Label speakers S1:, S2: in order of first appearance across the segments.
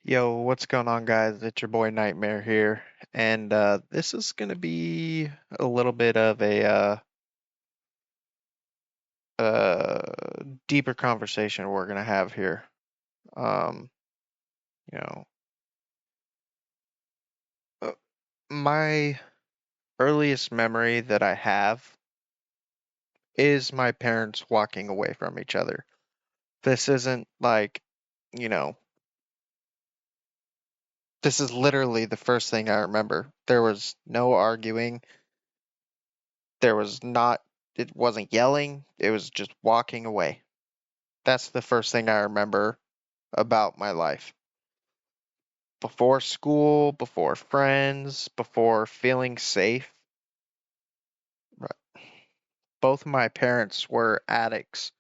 S1: Yo, what's going on, guys? It's your boy Nightmare here, and this is gonna be a little bit of a deeper conversation we're gonna have here. Um, you know, uh, my earliest memory that I have is my parents walking away from each other. This isn't like, you know, this is literally the first thing I remember. There was no arguing. There was not, it wasn't yelling. It was just walking away. That's the first thing I remember about my life. Before school, before friends, before feeling safe. Both my parents were addicts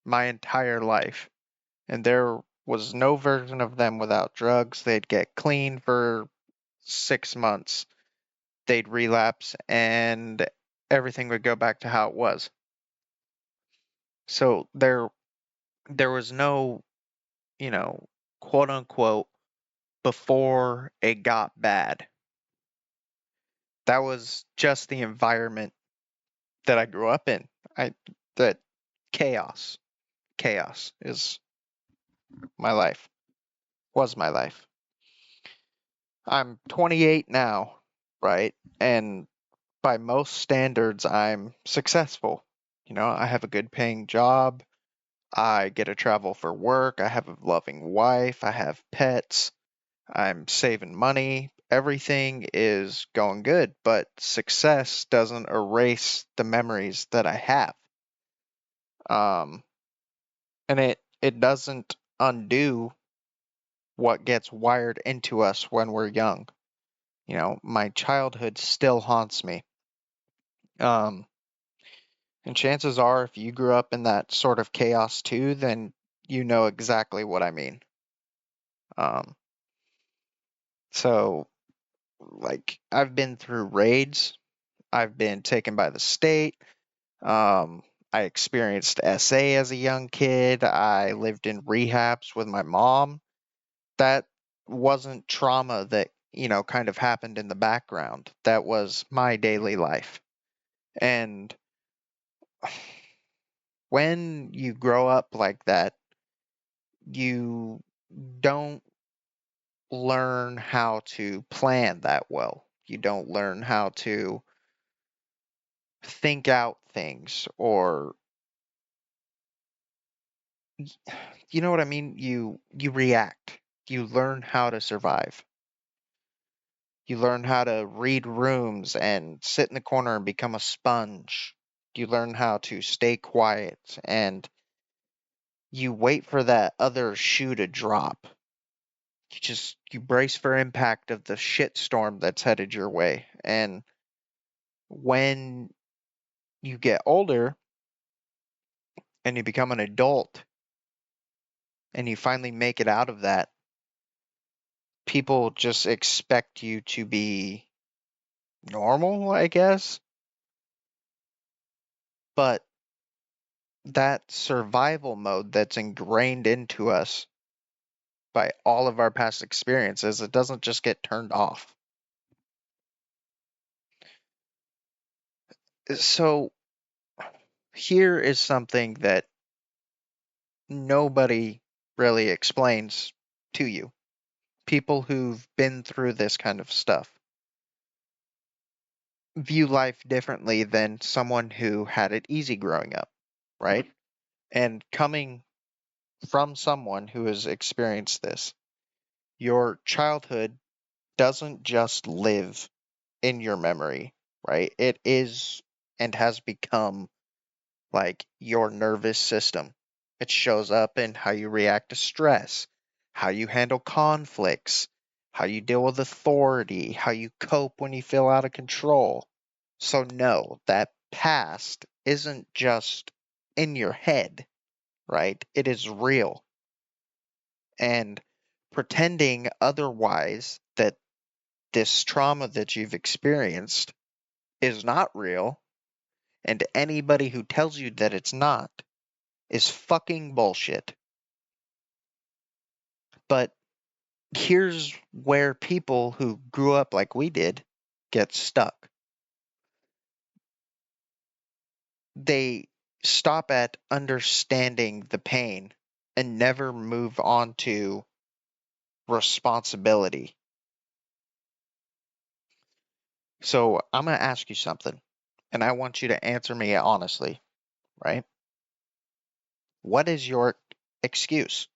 S1: my entire life, and there was no version of them without drugs. They'd get clean for 6 months, they'd relapse, and everything would go back to how it was. So there was no, you know, quote unquote before it got bad. That was just the environment that I grew up in. I that chaos. Chaos is my life. Was my life. I'm 28 now, right? And by most standards, I'm successful. I have a good paying job. I get to travel for work. I have a loving wife. I have pets. I'm saving money. Everything is going good, but success doesn't erase the memories that I have. Um, and it doesn't undo what gets wired into us when we're young. My childhood still haunts me. Um, and chances are, if you grew up in that sort of chaos too, then you know exactly what I mean. Um, so, like, I've been through raids. I've been taken by the state. Um, I experienced SA as a young kid. I lived in rehabs with my mom. That wasn't trauma that, kind of happened in the background. That was my daily life. And when you grow up like that, you don't learn how to plan that well. You don't learn how to think out things, or you know what I mean? You react. You learn how to survive. You learn how to read rooms and sit in the corner and become a sponge. You learn how to stay quiet, and you wait for that other shoe to drop. You brace for impact of the shitstorm that's headed your way. And when you get older and you become an adult and you finally make it out of that, people just expect you to be normal, I guess. But that survival mode that's ingrained into us by all of our past experiences, it doesn't just get turned off. So here is something that nobody really explains to you. People who've been through this kind of stuff view life differently than someone who had it easy growing up, right? And coming from someone who has experienced this, your childhood doesn't just live in your memory, right? It is and has become like your nervous system. It shows up in how you react to stress, how you handle conflicts, how you deal with authority, how you cope when you feel out of control. So, no, that past isn't just in your head, right? It is real. And pretending otherwise, that this trauma that you've experienced is not real, and anybody who tells you that it's not, is fucking bullshit. But Here's where people who grew up like we did get stuck. They stop at understanding the pain and never move on to responsibility. So I'm going to ask you something, and I want you to answer me honestly, right? What is your excuse?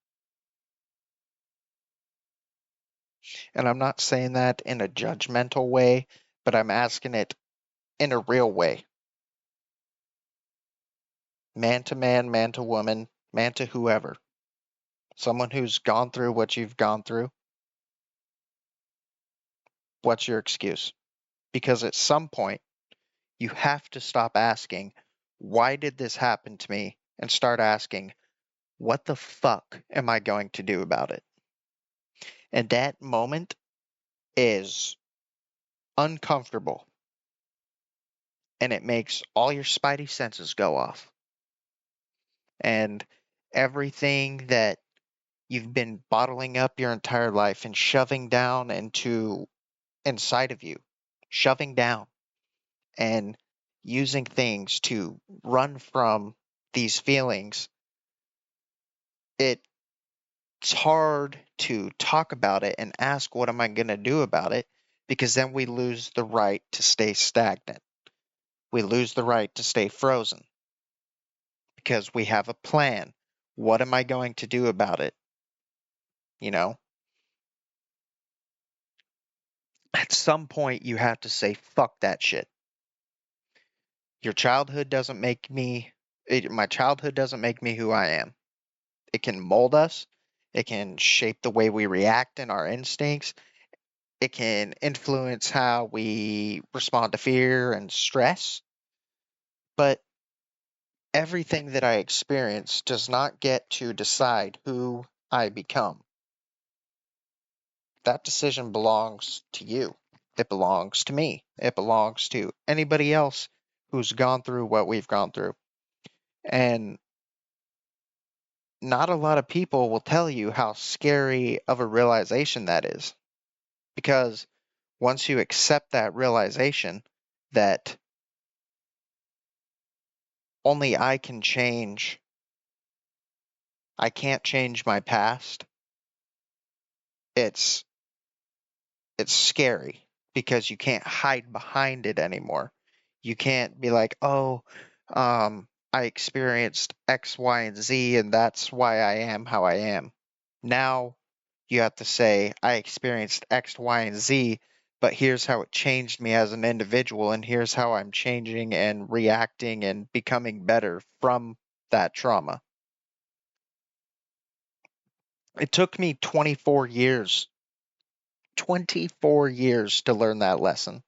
S1: And I'm not saying that in a judgmental way, but I'm asking it in a real way. Man to woman, man to whoever. Someone who's gone through what you've gone through. What's your excuse? Because at some point, you have to stop asking, why did this happen to me? And start asking, what the fuck am I going to do about it? And that moment is uncomfortable, and it makes all your spidey senses go off. And everything that you've been bottling up your entire life and shoving down into inside of you, shoving down and using things to run from these feelings, it's hard to talk about it and ask, what am I going to do about it? Because then we lose the right to stay stagnant. We lose the right to stay frozen because we have a plan. What am I going to do about it? You know, at some point you have to say, fuck that shit. Your childhood doesn't make me, my childhood doesn't make me who I am. It can mold us, it can shape the way we react and our instincts, it can influence how we respond to fear and stress. But everything that I experience does not get to decide who I become. That decision belongs to you. It belongs to me. It belongs to anybody else who's gone through what we've gone through. And not a lot of people will tell you how scary of a realization that is. Because once you accept that realization that only I can change, I can't change my past, it's it's scary because you can't hide behind it anymore. You can't be like, "Oh, I experienced X, Y, and Z, and that's why I am how I am." Now you have to say, "I experienced X, Y, and Z, but here's how it changed me as an individual, and here's how I'm changing and reacting and becoming better from that trauma." It took me 24 years to learn that lesson.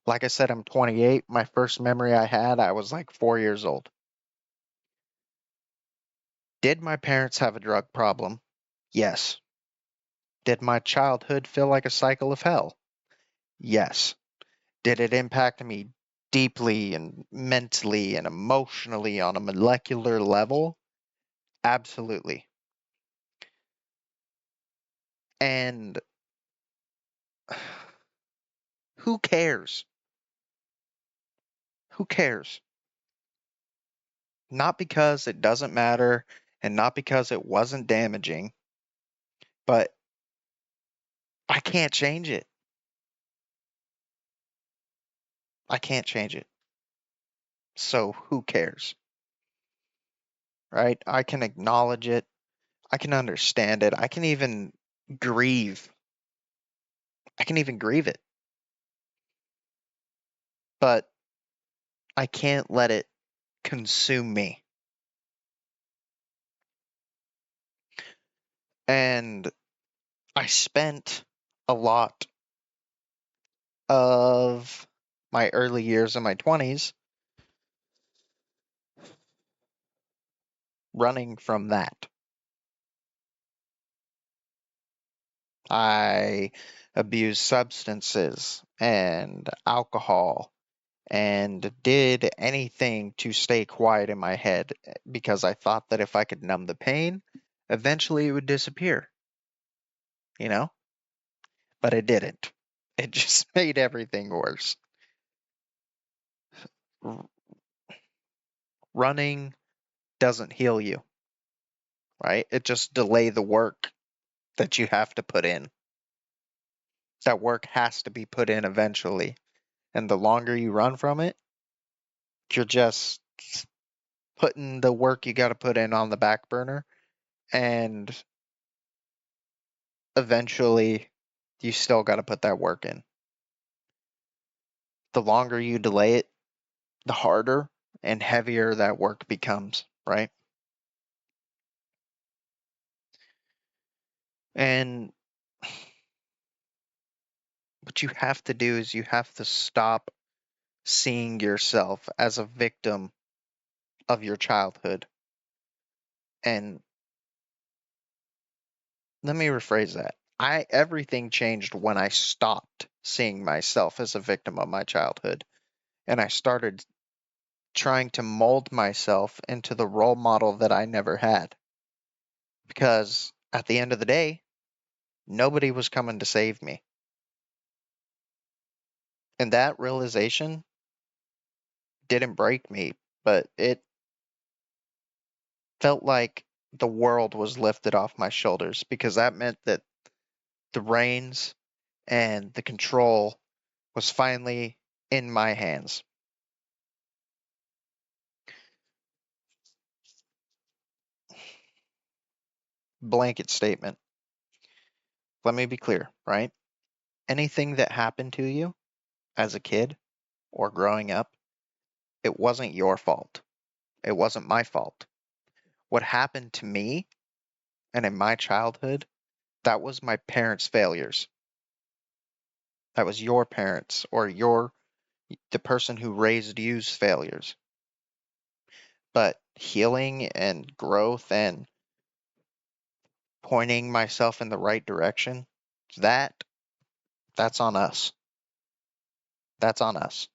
S1: Like I said, I'm 28. My first memory I had, I was like 4 years old. Did my parents have a drug problem? Yes. Did my childhood feel like a cycle of hell? Yes. Did it impact me deeply and mentally and emotionally on a molecular level? Absolutely. And who cares? Who cares? Not because it doesn't matter and not because it wasn't damaging, but I can't change it. I can't change it. So who cares? Right? I can acknowledge it. I can understand it. I can even grieve. I can even grieve it. But I can't let it consume me. And I spent a lot of my early years in my 20s running from that. I abused substances and alcohol and did anything to stay quiet in my head because I thought that if I could numb the pain, eventually it would disappear, you know? but it didn't. It just made everything worse. Running doesn't heal you, right? It just delay the work that you have to put in. That work has to be put in eventually. And the longer you run from it, you're just putting the work you got to put in on the back burner. And eventually, you still got to put that work in. The longer you delay it, the harder and heavier that work becomes, right? And what you have to do is you have to stop seeing yourself as a victim of your childhood. And let me rephrase that. Everything changed when I stopped seeing myself as a victim of my childhood and I started trying to mold myself into the role model that I never had. Because at the end of the day, nobody was coming to save me. And that realization didn't break me, but it felt like the world was lifted off my shoulders because that meant that the reins and the control was finally in my hands. Blanket statement. Let me be clear, right? Anything that happened to you as a kid or growing up, it wasn't your fault. It wasn't my fault. What happened to me and in my childhood, that was my parents' failures. That was your parents or the person who raised you's failures. But healing and growth and pointing myself in the right direction, that that's on us. That's on us.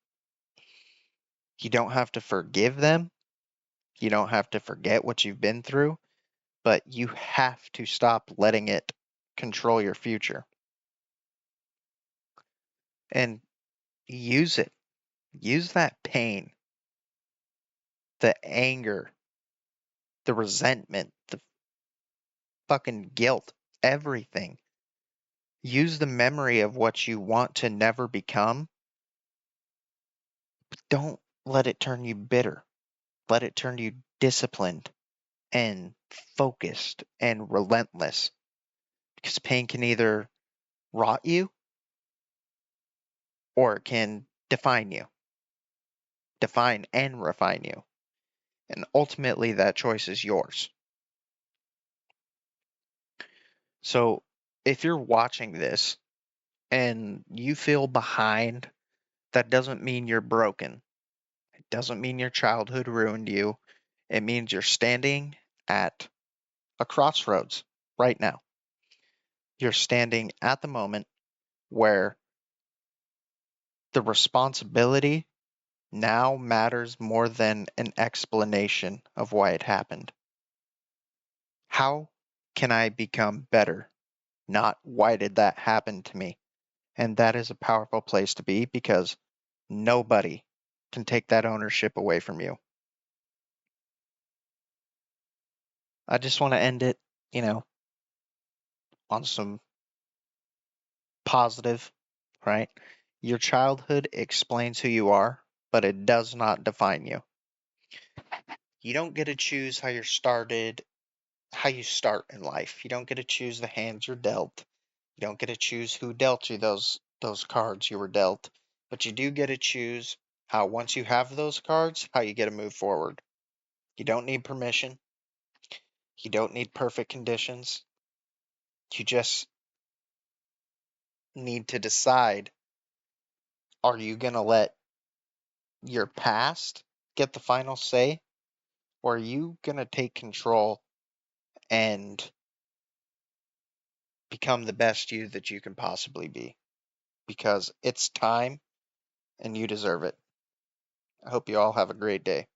S1: You don't have to forgive them. You don't have to forget what you've been through, but you have to stop letting it control your future and use it. Use that pain, the anger, the resentment, the fucking guilt, everything. Use the memory of what you want to never become. Don't let it turn you bitter. Let it turn you disciplined and focused and relentless. Because pain can either rot you or it can define and refine you. And ultimately, that choice is yours. So if you're watching this and you feel behind, that doesn't mean you're broken. It doesn't mean your childhood ruined you. It means you're standing at a crossroads right now. You're standing at the moment where the responsibility now matters more than an explanation of why it happened. How can I become better? Not why did that happen to me? And that is a powerful place to be because nobody can take that ownership away from you. I just want to end it, you know, on some positive, right? Your childhood explains who you are, but it does not define you. You don't get to choose how you start in life. You don't get to choose the hands you're dealt. You don't get to choose who dealt you those cards you were dealt, but you do get to choose how once you have those cards, how you get to move forward. You don't need permission. You don't need perfect conditions. You just need to decide, are you going to let your past get the final say, or are you going to take control and become the best you that you can possibly be? Because it's time and you deserve it. I hope you all have a great day.